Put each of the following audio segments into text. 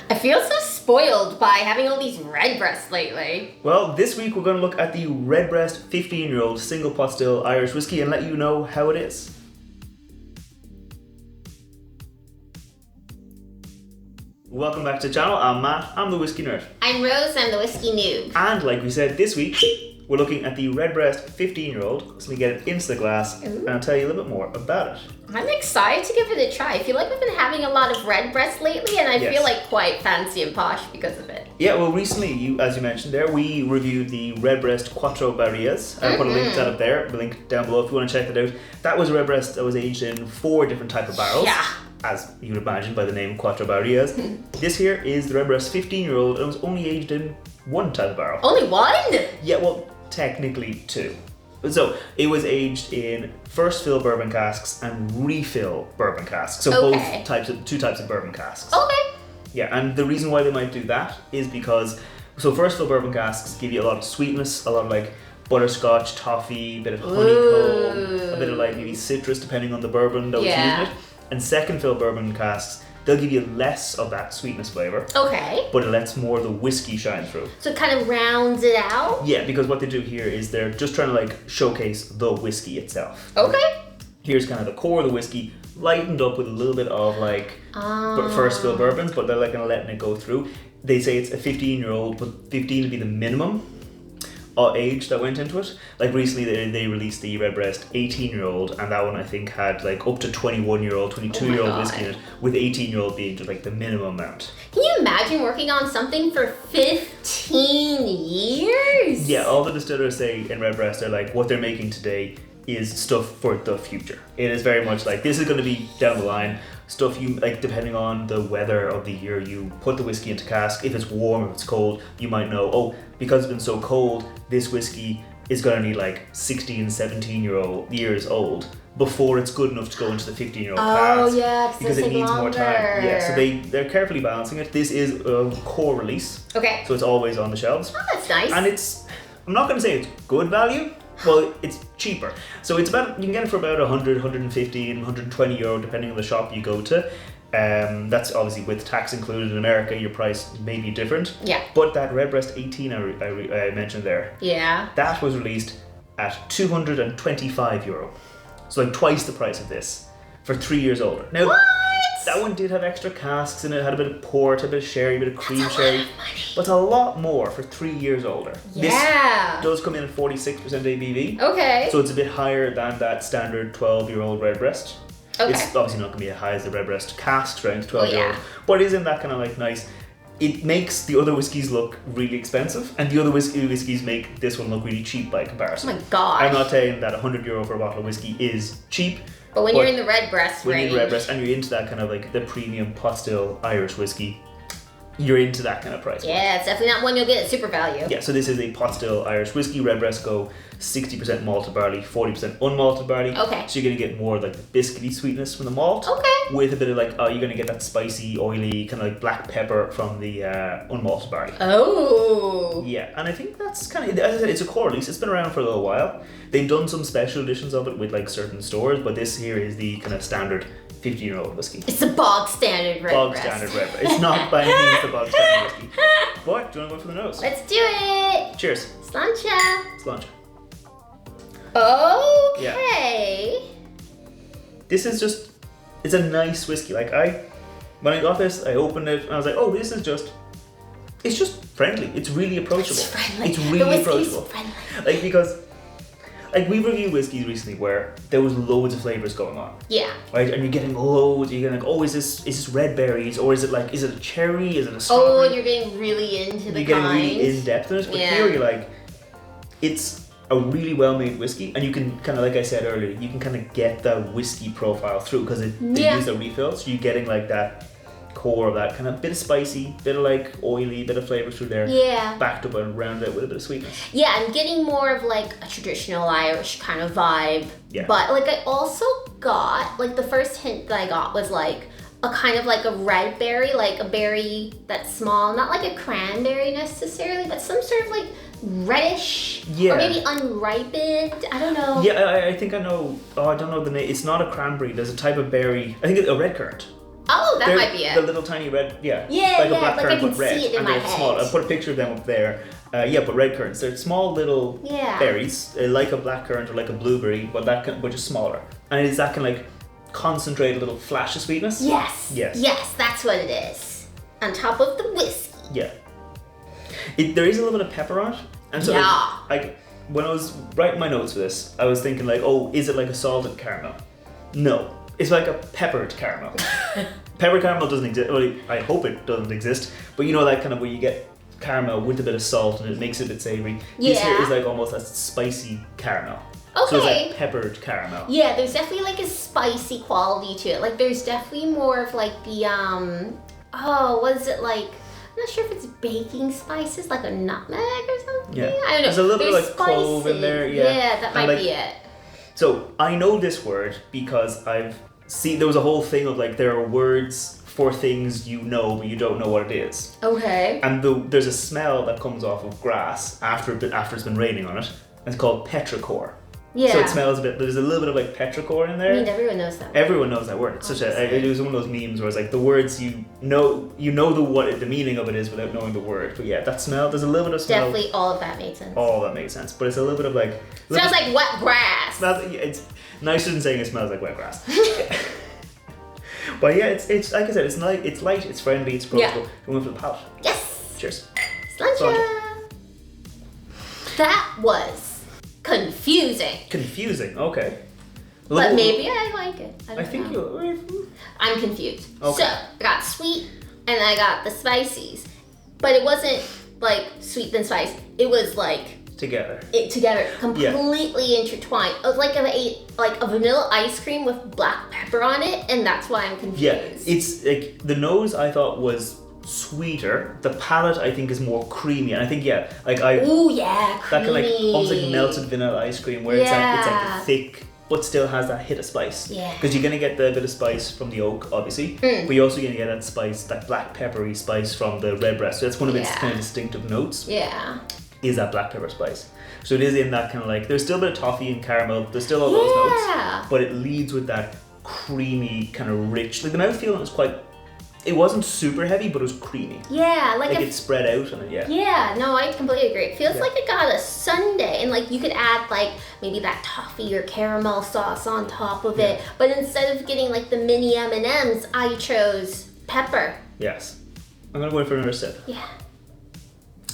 I feel so spoiled by having all these Redbreasts lately. Well, this week we're going to look at the Redbreast 15-year-old single pot still Irish whiskey and let you know how it is. Welcome back to the channel. I'm Matt, I'm the Whiskey Nerd. I'm Rose, I'm the Whiskey Noob. And like we said, this week we're looking at the Redbreast 15-year-old. So we get it into the glass and I'll tell you a little bit more about it. I'm excited to give it a try. I feel like we've been having a lot of Redbreast lately and I feel like quite fancy and posh because of it. Yeah, well recently, as you mentioned there, we reviewed the Redbreast Quattro Barrias. I'll put a link to that up there, the link down below if you want to check that out. That was a Redbreast that was aged in 4 different types of barrels. Yeah. As you would imagine by the name Quattro Barrias. This here is the Redbreast 15-year-old and it was only aged in 1 type of barrel. Only 1? Yeah, well, technically 2. So it was aged in first fill bourbon casks and refill bourbon casks. So both types of 2 types of bourbon casks. Okay. Yeah, and the reason why they might do that is because first fill bourbon casks give you a lot of sweetness, a lot of like butterscotch, toffee, a bit of honeycomb, a bit of like maybe citrus depending on the bourbon that was using it. And second fill bourbon casks, they'll give you less of that sweetness flavor. Okay. But it lets more of the whiskey shine through. So it kind of rounds it out? Yeah, because what they do here is they're just trying to like showcase the whiskey itself. Okay. Here's kind of the core of the whiskey, lightened up with a little bit of like first fill bourbons, but they're like kind of letting it go through. They say it's a 15-year-old, but 15 would be the minimum age that went into it. Like recently they released the Redbreast 18-year-old and that one I think had like up to 21-year-old, 22-year-old whiskey in it, with 18-year-old being just like the minimum amount. Can you imagine working on something for 15 years? Yeah, all the distillers say in Redbreast are like what they're making today is stuff for the future. It is very much like this is going to be down the line. Stuff you like depending on the weather of the year you put the whiskey into cask. If it's warm, if it's cold, you might know, oh, because it's been so cold, this whiskey is going to need like 16, 17 years old before it's good enough to go into the 15-year-old cask. Oh yeah, because it needs more time. Yeah, so they're carefully balancing it. This is a core release. Okay. So it's always on the shelves. Oh, that's nice. And I'm not going to say it's good value. Well, it's cheaper. So it's about, you can get it for about 100, 150, and 120 euro depending on the shop you go to. That's obviously with tax included. In America, your price may be different. Yeah. But that Redbreast 18 I mentioned there, that was released at 225 euro. So like twice the price of this for 3 years older. Now, that one did have extra casks in it, had a bit of port, a bit of sherry, a bit of cream sherry. But it's a lot more for 3 years older. Yeah. This does come in at 46% ABV. Okay. So it's a bit higher than that standard 12-year-old Redbreast. Okay. It's obviously not going to be as high as the Redbreast casks strength 12-year-old. But it is in that kind of like nice. It makes the other whiskies look really expensive, and the other whiskies make this one look really cheap by comparison. Oh my god. I'm not saying that 100 euro for a bottle of whiskey is cheap. But when you're in the Redbreast range. When you're in the Redbreast and you're into that kind of like the premium pot still Irish whiskey, you're into that kind of price. Yeah, it's definitely not one you'll get at Super Value. Yeah, so this is a pot still Irish whiskey. Redbreast go 60% malted barley, 40% unmalted barley. Okay. So you're going to get more of like the biscuity sweetness from the malt. Okay. With a bit of like, you're going to get that spicy, oily, kind of like black pepper from the unmalted barley. Oh. Yeah, and I think that's kind of, as I said, it's a core release. It's been around for a little while. They've done some special editions of it with like certain stores, but this here is the kind of standard 15-year-old whiskey. It's a bog standard Redbreast. Bog standard Redbreast. It's not by any means the bog standard whiskey. But do you want to go for the nose? Let's do it. Cheers. Sláinte. Sláinte. Okay. Yeah. This is just, it's a nice whiskey. Like when I got this, I opened it and I was like, oh, this is just, it's just friendly. It's really approachable. It's friendly. It's really approachable. Friendly. Like because, like we've reviewed whiskeys recently where there was loads of flavors going on. Yeah. Right, and you're getting loads. You're getting like, oh, is this red berries, or is it a cherry? Is it a strawberry? Oh, you're getting really into the You're getting really in depth in it. But here you're like, it's a really well made whiskey, and you can kind of, like I said earlier, you can kind of get the whiskey profile through because they use the refills. So you're getting like that core of that kind of bit of spicy, bit of like oily, bit of flavor through there. Yeah. Backed up and rounded out with a bit of sweetness. Yeah, I'm getting more of like a traditional Irish kind of vibe. Yeah. But like I also got, like the first hint that I got was like a kind of like a red berry, like a berry that's small, not like a cranberry necessarily, but some sort of like reddish, or maybe unripened. I don't know. Yeah, I think I know. Oh, I don't know the name. It's not a cranberry. There's a type of berry. I think it's a red currant. Oh, that might be it. The little tiny red, Yeah, like a black like currant I can but red. see it in my head. Small. I'll put a picture of them up there. But red currants. They're small little berries, like a black currant or like a blueberry, but just smaller. And it is that kind of like concentrated little flash of sweetness. Yes. That's what it is. On top of the whiskey. Yeah. There is a little bit of pepper on it, and so like when I was writing my notes for this, I was thinking like, oh, is it like a salted caramel? No, it's like a peppered caramel. Peppered caramel doesn't exist. Well, I hope it doesn't exist. But you know that kind of where you get caramel with a bit of salt and it makes it a bit savory. This here is like almost a spicy caramel. Okay. So it's like peppered caramel. Yeah, there's definitely like a spicy quality to it. Like there's definitely more of like the what is it like? I'm not sure if it's baking spices, like a nutmeg or something. Yeah. I don't know. There's a little bit of like spices. clove in there. Yeah, that might be it. So I know this word because there was a whole thing of like there are words for things you know but you don't know what it is. Okay. And there's a smell that comes off of grass after it's been raining on it. And it's called petrichor. Yeah. So it smells a bit. There's a little bit of like petrichor in there. I mean, everyone knows that word. Everyone knows that word. It's it was one of those memes where it's like the words you know the meaning of it is without knowing the word. But yeah, that smell. There's a little bit of smell. Definitely, all of that made sense. All that makes sense. But it's a little bit of like. Smells like wet grass. It's nicer than saying it smells like wet grass. But yeah, it's like I said, it's light, it's friendly, it's approachable. Yeah. Going for the palate. Yes. Cheers. Sláinte. That was confusing. Confusing. Okay. But maybe I like it. I think you. I'm confused. Okay. So I got sweet and I got the spices, but it wasn't like sweet then spice. It was like together, completely intertwined. It was like if I ate like a vanilla ice cream with black pepper on it, and that's why I'm confused. Yeah, it's like the nose I thought was sweeter. The palate I think is more creamy, and I think creamy. That kind of like almost like melted vanilla ice cream, where it's like thick but still has that hit of spice. Yeah. Because you're gonna get the bit of spice from the oak, obviously, but you're also gonna get that spice, that black peppery spice from the Redbreast. So that's one of its kind of distinctive notes. Yeah. Is that black pepper spice. So it is in that kind of like, there's still a bit of toffee and caramel, there's still all those notes, but it leads with that creamy, kind of rich, like the mouthfeel was it wasn't super heavy, but it was creamy. Yeah, like it spread out on it, Yeah, no, I completely agree. It feels like it got a sundae, and like you could add like maybe that toffee or caramel sauce on top of it, but instead of getting like the mini M&Ms, I chose pepper. Yes. I'm gonna go in for another sip. Yeah.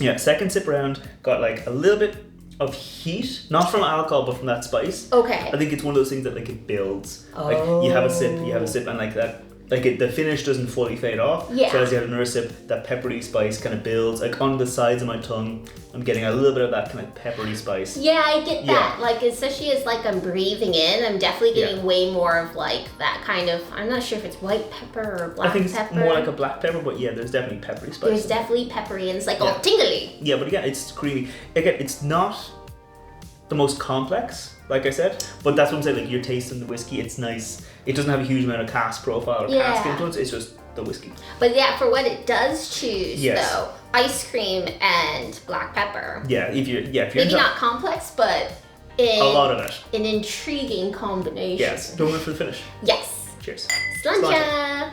Yeah, second sip round, got like a little bit of heat, not from alcohol, but from that spice. Okay. I think it's one of those things that like it builds. Like you have a sip, and like that, like the finish doesn't fully fade off. Yeah. So as you have another sip, that peppery spice kind of builds. Like on the sides of my tongue, I'm getting a little bit of that kind of peppery spice. Yeah, I get that. Like especially as like I'm breathing in, I'm definitely getting way more of like that kind of. I'm not sure if it's white pepper or black pepper. I think it's more like a black pepper, but yeah, there's definitely peppery spice. There's definitely peppery, and it's like all tingly. Yeah, but again, it's creamy. Again, it's not the most complex, like I said, but that's what I'm saying. Like you're tasting the whiskey, it's nice. It doesn't have a huge amount of cask profile or cask influence. It's just the whiskey. But yeah, for what it does choose, though, ice cream and black pepper. Yeah, if you're maybe not complex, but a lot of it. An intriguing combination. Yes. Don't wait for the finish. Yes. Cheers. Sláinte.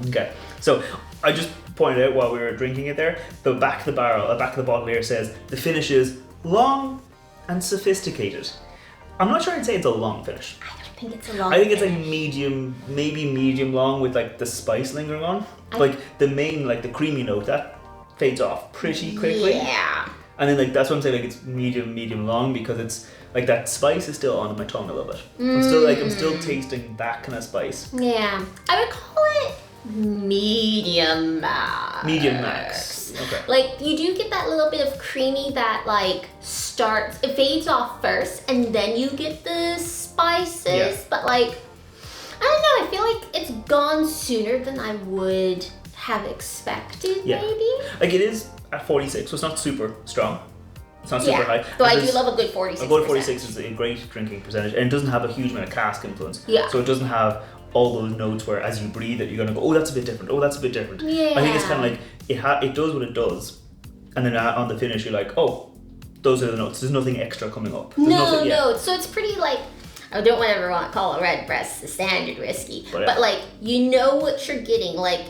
Okay. So I just pointed out while we were drinking it there, the back of the bottle here says the finish is long and sophisticated. I'm not sure I'd say it's a long finish. I don't think it's a long I think it's finish. like medium, maybe medium long with like the spice lingering on. Like the main, like the creamy note, that fades off pretty quickly. Yeah. And then like that's what I'm saying, like it's medium long because it's like that spice is still on my tongue a little bit. I'm still tasting that kind of spice. Yeah. I would call it medium max. Medium max. Okay. Like you do get that little bit of creamy that like starts, it fades off first and then you get the spices, but like I don't know, I feel like it's gone sooner than I would have expected maybe. Like it is at 46, so it's not super strong. It's not super high. Though I do love a good 46%. A good 46 is a great drinking percentage, and it doesn't have a huge amount of cask influence. Yeah. So it doesn't have all those notes where as you breathe it, you're gonna go, oh, that's a bit different. Oh, that's a bit different. Yeah. I think it's kind of like it does what it does, and then on the finish you're like, oh, those are the notes. There's nothing extra coming up. There's no. So it's pretty like, I don't ever want to call a Redbreast the standard whiskey, but like you know what you're getting like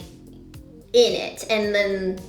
in it, and then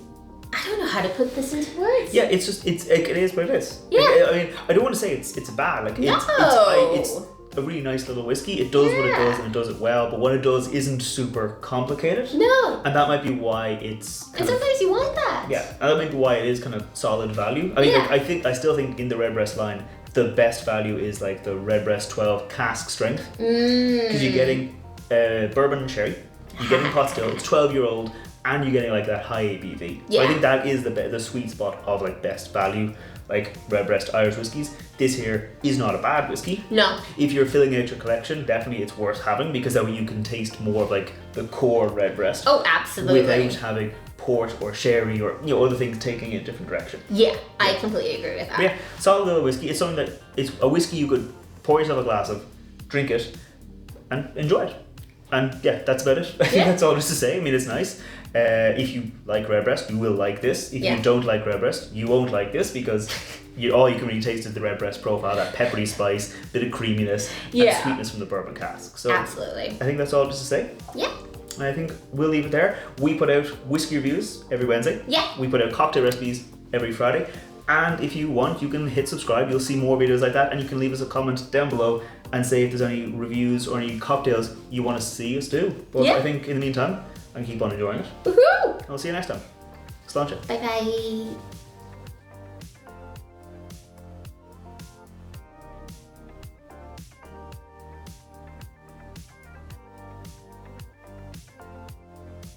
I don't know how to put this into words. Yeah, it is what it is. Yeah. Like, I mean, I don't want to say it's bad. Like it's a really nice little whiskey. It does what it does, and it does it well. But what it does isn't super complicated. No. And that might be why it's. And sometimes you want that. Yeah, and that might be why it is kind of solid value. I mean, like, I still think in the Redbreast line, the best value is like the Redbreast 12 cask strength, because you're getting bourbon and sherry. You're getting pot still. It's 12-year-old. And you're getting like that high ABV. Yeah. So I think that is the sweet spot of like best value, like Redbreast Irish whiskies. This here is not a bad whiskey. No. If you're filling out your collection, definitely it's worth having, because that way you can taste more of like the core Redbreast. Oh, absolutely. Without having port or sherry or other things taking it a different direction. Yeah, I completely agree with that. But yeah, solid little whiskey. It's something that it's a whiskey you could pour yourself a glass of, drink it, and enjoy it. And yeah, that's about it. I think that's all there's to say. I mean, it's nice. If you like Redbreast, you will like this. If you don't like Redbreast, you won't like this, because all you can really taste is the Redbreast profile, that peppery spice, bit of creaminess, and sweetness from the bourbon cask. So absolutely. I think that's all just to say. Yeah. I think we'll leave it there. We put out whiskey reviews every Wednesday. Yeah. We put out cocktail recipes every Friday. And if you want, you can hit subscribe. You'll see more videos like that, and you can leave us a comment down below and say if there's any reviews or any cocktails you want to see us do. But I think in the meantime, I can keep on enjoying it. Woohoo! I'll see you next time. Sláinte. Bye bye.